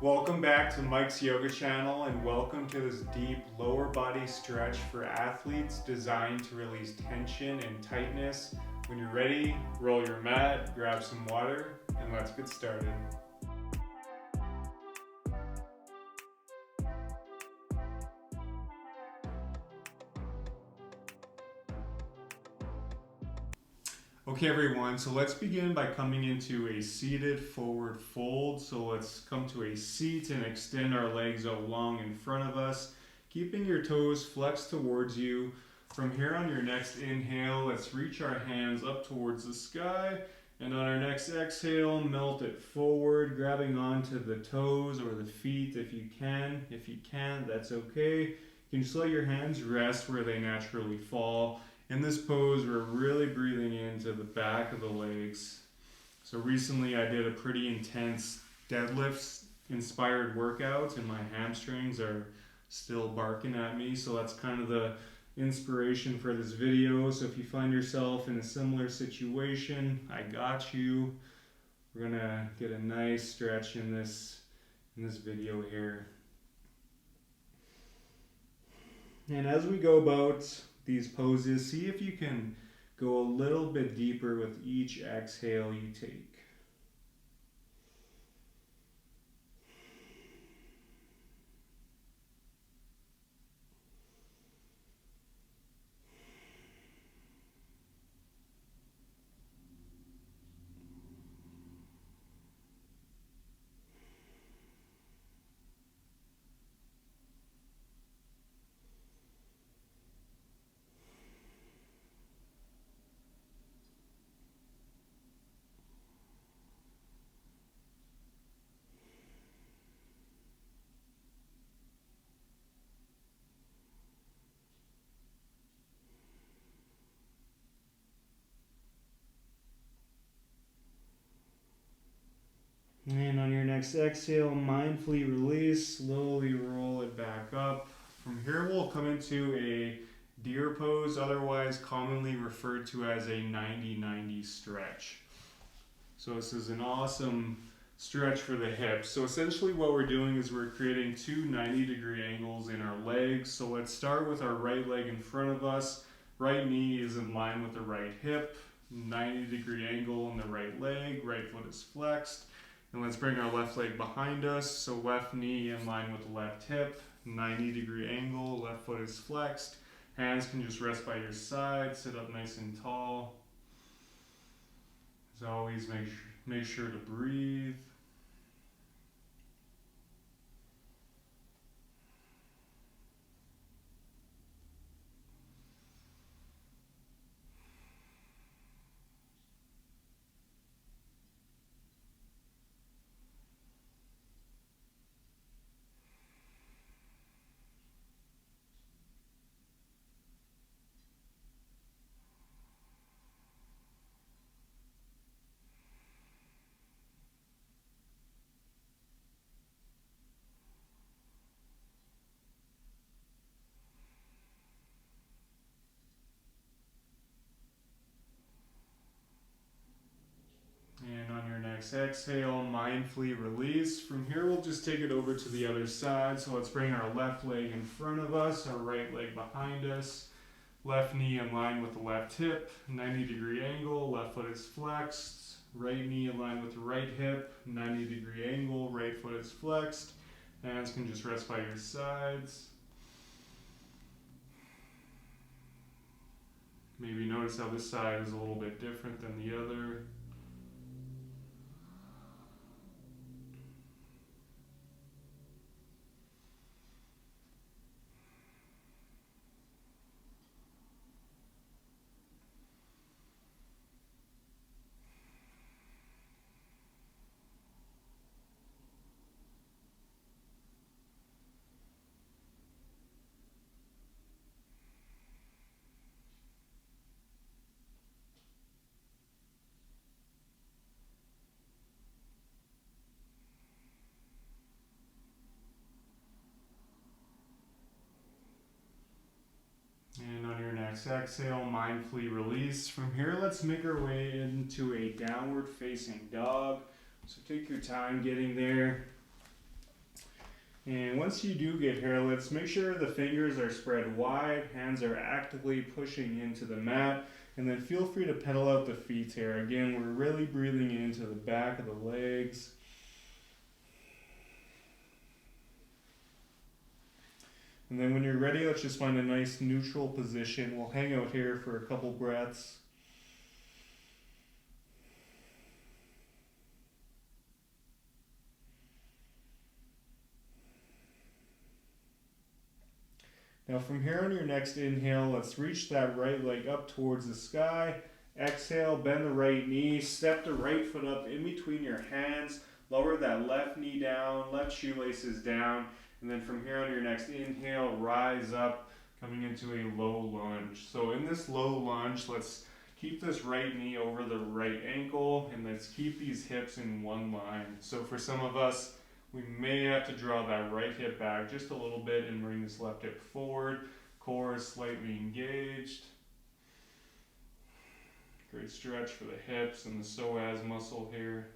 Welcome back to Mike's Yoga channel and welcome to this deep lower body stretch for athletes designed to release tension and tightness. When you're ready, roll your mat, grab some water, and let's get started. Okay everyone, so let's begin by coming into a seated forward fold. So let's come to a seat and extend our legs out long in front of us, keeping your toes flexed towards you. From here on your next inhale, let's reach our hands up towards the sky, and on our next exhale, melt it forward, grabbing onto the toes or the feet if you can. If you can't, that's okay. You can just let your hands rest where they naturally fall. In this pose, we're really breathing into the back of the legs. So recently I did a pretty intense deadlifts inspired workout and my hamstrings are still barking at me. So that's kind of the inspiration for this video. So if you find yourself in a similar situation, I got you. We're gonna get a nice stretch in this video here. And as we go about these poses, see if you can go a little bit deeper with each exhale you take. And on your next exhale, mindfully release, slowly roll it back up. From here, we'll come into a deer pose, otherwise commonly referred to as a 90-90 stretch. So this is an awesome stretch for the hips. So essentially what we're doing is we're creating two 90-degree angles in our legs. So let's start with our right leg in front of us. Right knee is in line with the right hip. 90-degree angle in the right leg. Right foot is flexed. And let's bring our left leg behind us. So left knee in line with the left hip. 90-degree angle. Left foot is flexed. Hands can just rest by your side. Sit up nice and tall. As always, make sure to breathe. And on your next exhale, mindfully release. From here, we'll just take it over to the other side. So let's bring our left leg in front of us, our right leg behind us. Left knee in line with the left hip, 90-degree angle, left foot is flexed. Right knee in line with the right hip, 90-degree angle, right foot is flexed. Hands can just rest by your sides. Maybe notice how this side is a little bit different than the other. And on your next exhale, mindfully release. From here, let's make our way into a downward facing dog. So take your time getting there. And once you do get here, let's make sure the fingers are spread wide, hands are actively pushing into the mat, and then feel free to pedal out the feet here. Again, we're really breathing into the back of the legs. And then when you're ready, let's just find a nice neutral position. We'll hang out here for a couple breaths. Now from here on your next inhale, let's reach that right leg up towards the sky. Exhale, bend the right knee, step the right foot up in between your hands, lower that left knee down, left shoelaces down, and then from here on your next inhale, rise up, coming into a low lunge. So in this low lunge, let's keep this right knee over the right ankle, and let's keep these hips in one line. So for some of us, we may have to draw that right hip back just a little bit and bring this left hip forward. Core is slightly engaged. Great stretch for the hips and the psoas muscle here.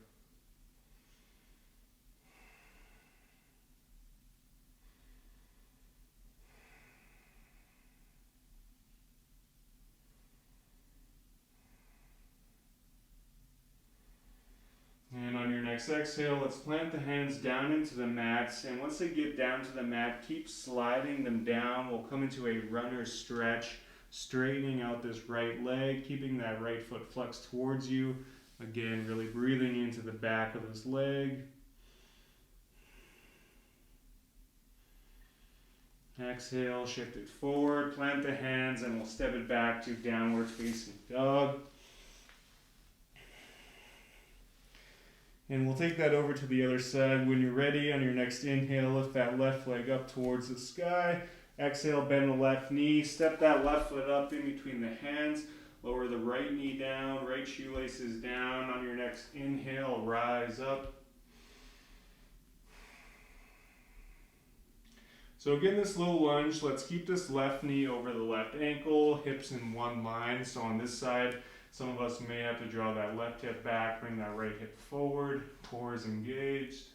And on your next exhale, let's plant the hands down into the mats. And once they get down to the mat, keep sliding them down. We'll come into a runner stretch, straightening out this right leg, keeping that right foot flexed towards you. Again, really breathing into the back of this leg. Exhale, shift it forward, plant the hands, and we'll step it back to downward facing dog. And we'll take that over to the other side. When you're ready, on your next inhale, lift that left leg up towards the sky. Exhale, bend the left knee. Step that left foot up in between the hands. Lower the right knee down, right shoelaces down. On your next inhale, rise up. So again, this low lunge, let's keep this left knee over the left ankle, hips in one line. So on this side, some of us may have to draw that left hip back, bring that right hip forward, core is engaged.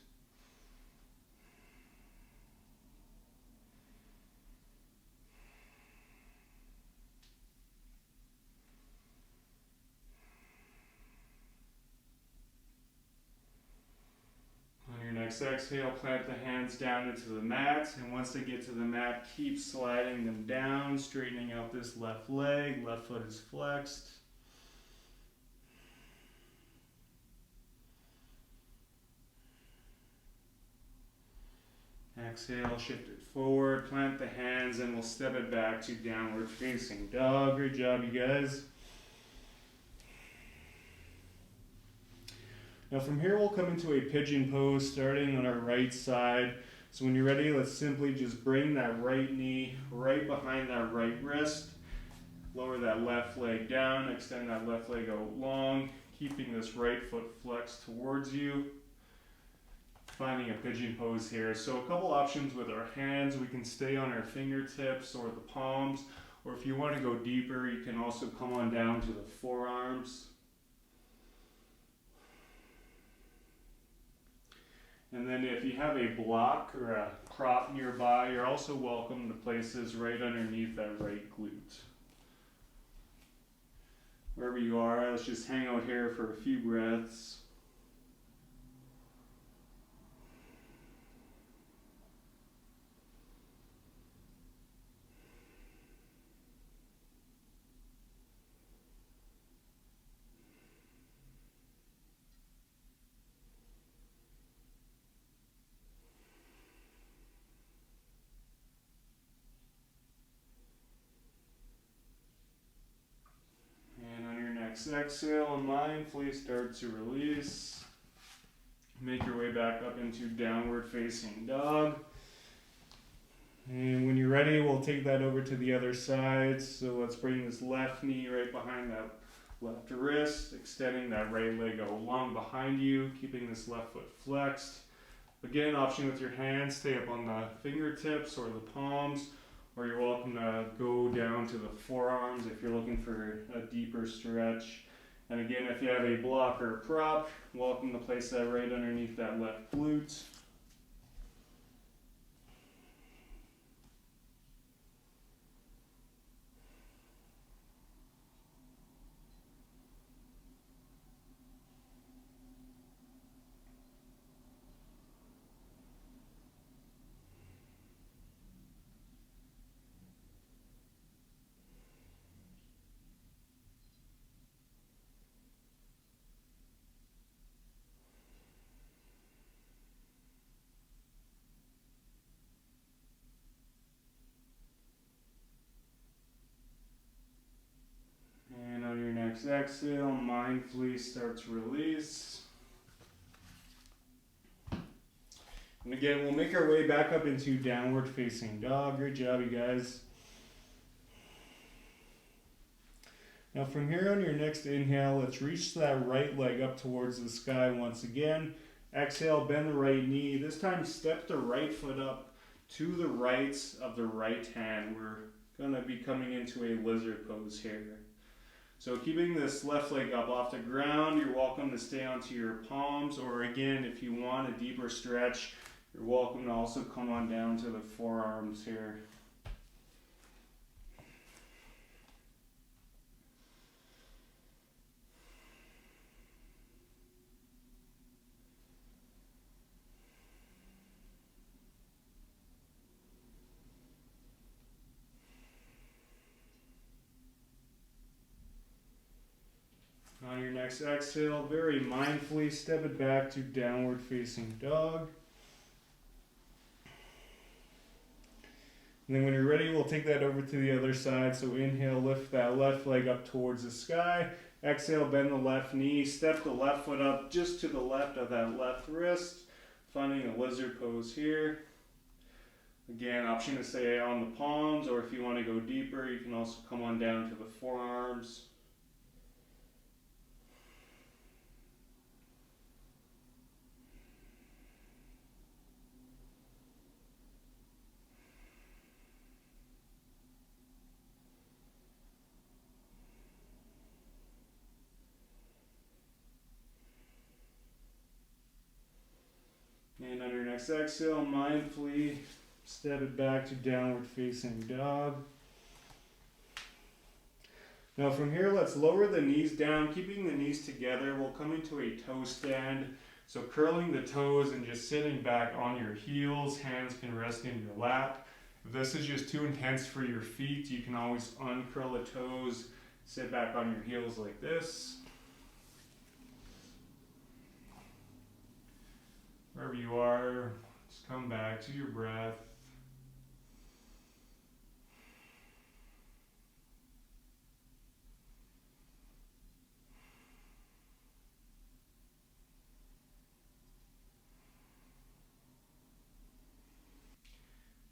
On your next exhale, plant the hands down into the mat, and once they get to the mat, keep sliding them down, straightening out this left leg, left foot is flexed. Exhale, shift it forward, plant the hands, and we'll step it back to downward facing dog. Great job, you guys. Now from here, we'll come into a pigeon pose, starting on our right side. So when you're ready, let's simply just bring that right knee right behind that right wrist. Lower that left leg down, extend that left leg out long, keeping this right foot flexed towards you. Finding a pigeon pose here. So a couple options with our hands. We can stay on our fingertips or the palms, or if you want to go deeper, you can also come on down to the forearms. And then if you have a block or a prop nearby, you're also welcome to place this right underneath that right glute. Wherever you are, let's just hang out here for a few breaths. Next exhale and mindfully start to release. Make your way back up into downward facing dog. And when you're ready, we'll take that over to the other side. So let's bring this left knee right behind that left wrist, extending that right leg along behind you, keeping this left foot flexed. Again, option with your hands, stay up on the fingertips or the palms, or you're welcome to go down to the forearms if you're looking for a deeper stretch. And again, if you have a block or a prop, welcome to place that right underneath that left glute. next exhale, mindfully start to release. And again, we'll make our way back up into downward facing dog. Great job, you guys. Now from here on your next inhale, let's reach that right leg up towards the sky once again. Exhale, bend the right knee. This time step the right foot up to the right of the right hand. We're going to be coming into a lizard pose here. So keeping this left leg up off the ground, you're welcome to stay onto your palms, or again, if you want a deeper stretch, you're welcome to also come on down to the forearms here. On your next exhale, very mindfully step it back to downward facing dog. And then when you're ready, we'll take that over to the other side. So inhale, lift that left leg up towards the sky. Exhale, bend the left knee. Step the left foot up just to the left of that left wrist. Finding a lizard pose here. Again, option to stay on the palms, or if you want to go deeper, you can also come on down to the forearms. And on your next exhale, mindfully step it back to downward facing dog. Now from here, let's lower the knees down, keeping the knees together. We'll come into a toe stand. So curling the toes and just sitting back on your heels. Hands can rest in your lap. If this is just too intense for your feet, you can always uncurl the toes, sit back on your heels like this. Wherever you are, just come back to your breath.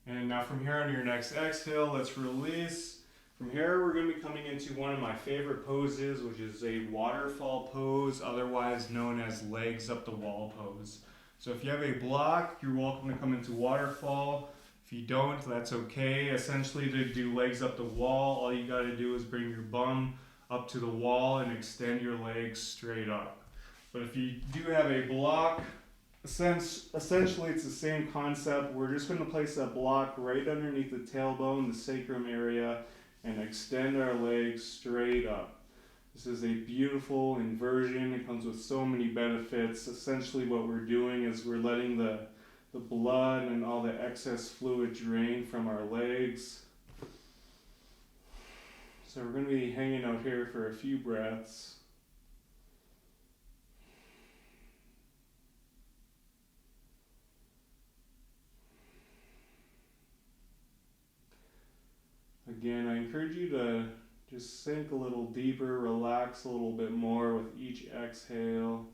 And now from here on your next exhale, let's release. From here, we're going to be coming into one of my favorite poses, which is a waterfall pose, otherwise known as legs up the wall pose. So if you have a block, you're welcome to come into waterfall. If you don't, that's okay. Essentially, to do legs up the wall, all you got to do is bring your bum up to the wall and extend your legs straight up. But if you do have a block, essentially it's the same concept. We're just going to place that block right underneath the tailbone, the sacrum area, and extend our legs straight up. This is a beautiful inversion. It comes with so many benefits. Essentially what we're doing is we're letting the blood and all the excess fluid drain from our legs. So we're going to be hanging out here for a few breaths. Again, I encourage you to just sink a little deeper, relax a little bit more with each exhale.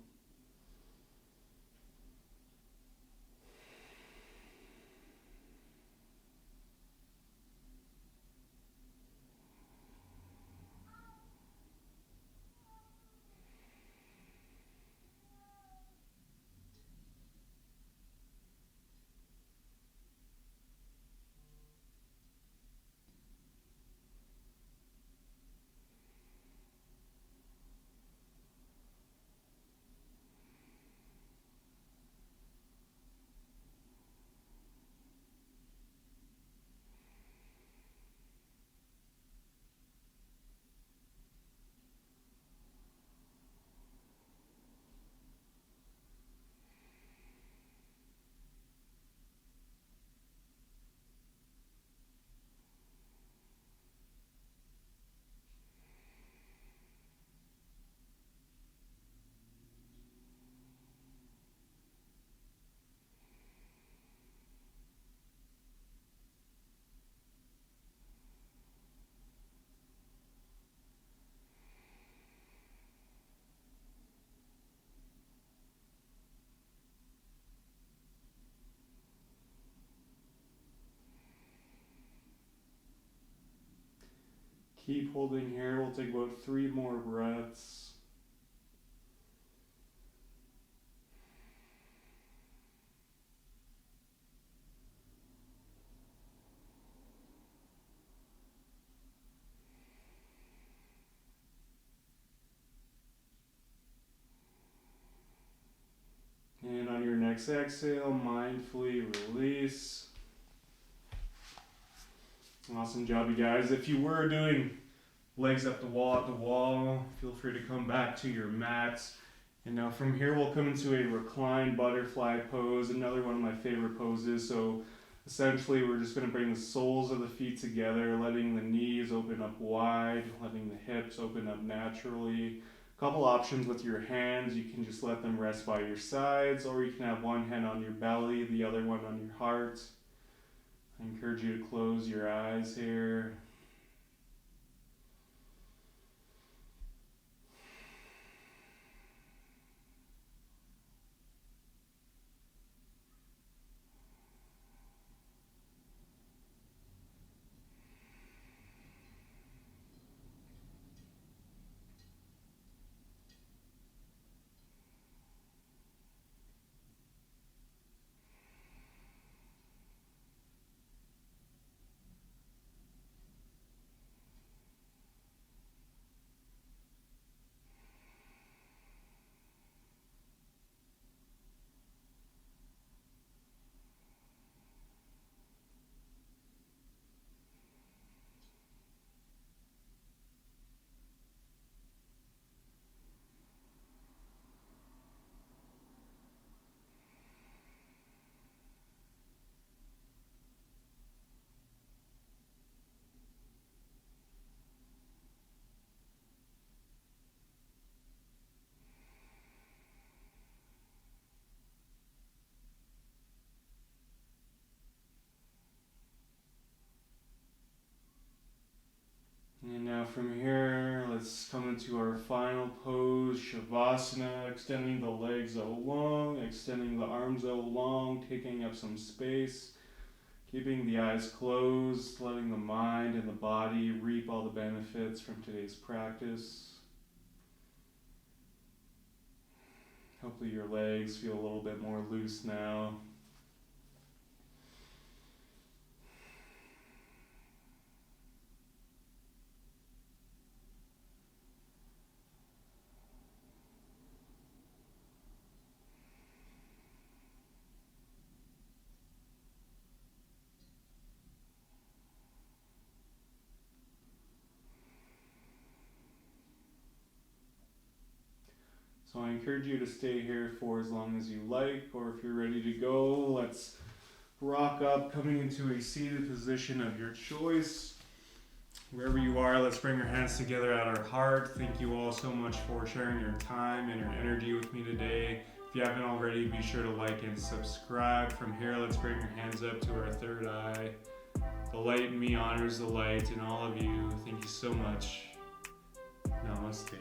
Keep holding here. We'll take about 3 more breaths. And on your next exhale, mindfully release. Awesome job, you guys. If you were doing legs up the wall, feel free to come back to your mats. And now from here, we'll come into a reclined butterfly pose, another one of my favorite poses. So essentially, we're just going to bring the soles of the feet together, letting the knees open up wide, letting the hips open up naturally. Couple options with your hands. You can just let them rest by your sides, or you can have one hand on your belly, the other one on your heart. I encourage you to close your eyes here. And now from here, let's come into our final pose, Shavasana, extending the legs out long, extending the arms out long, taking up some space, keeping the eyes closed, letting the mind and the body reap all the benefits from today's practice. Hopefully your legs feel a little bit more loose now. So I encourage you to stay here for as long as you like, or if you're ready to go, let's rock up, coming into a seated position of your choice. Wherever you are, let's bring our hands together at our heart. Thank you all so much for sharing your time and your energy with me today. If you haven't already, be sure to like and subscribe. From here, let's bring your hands up to our third eye. The light in me honors the light in all of you. Thank you so much. Namaste.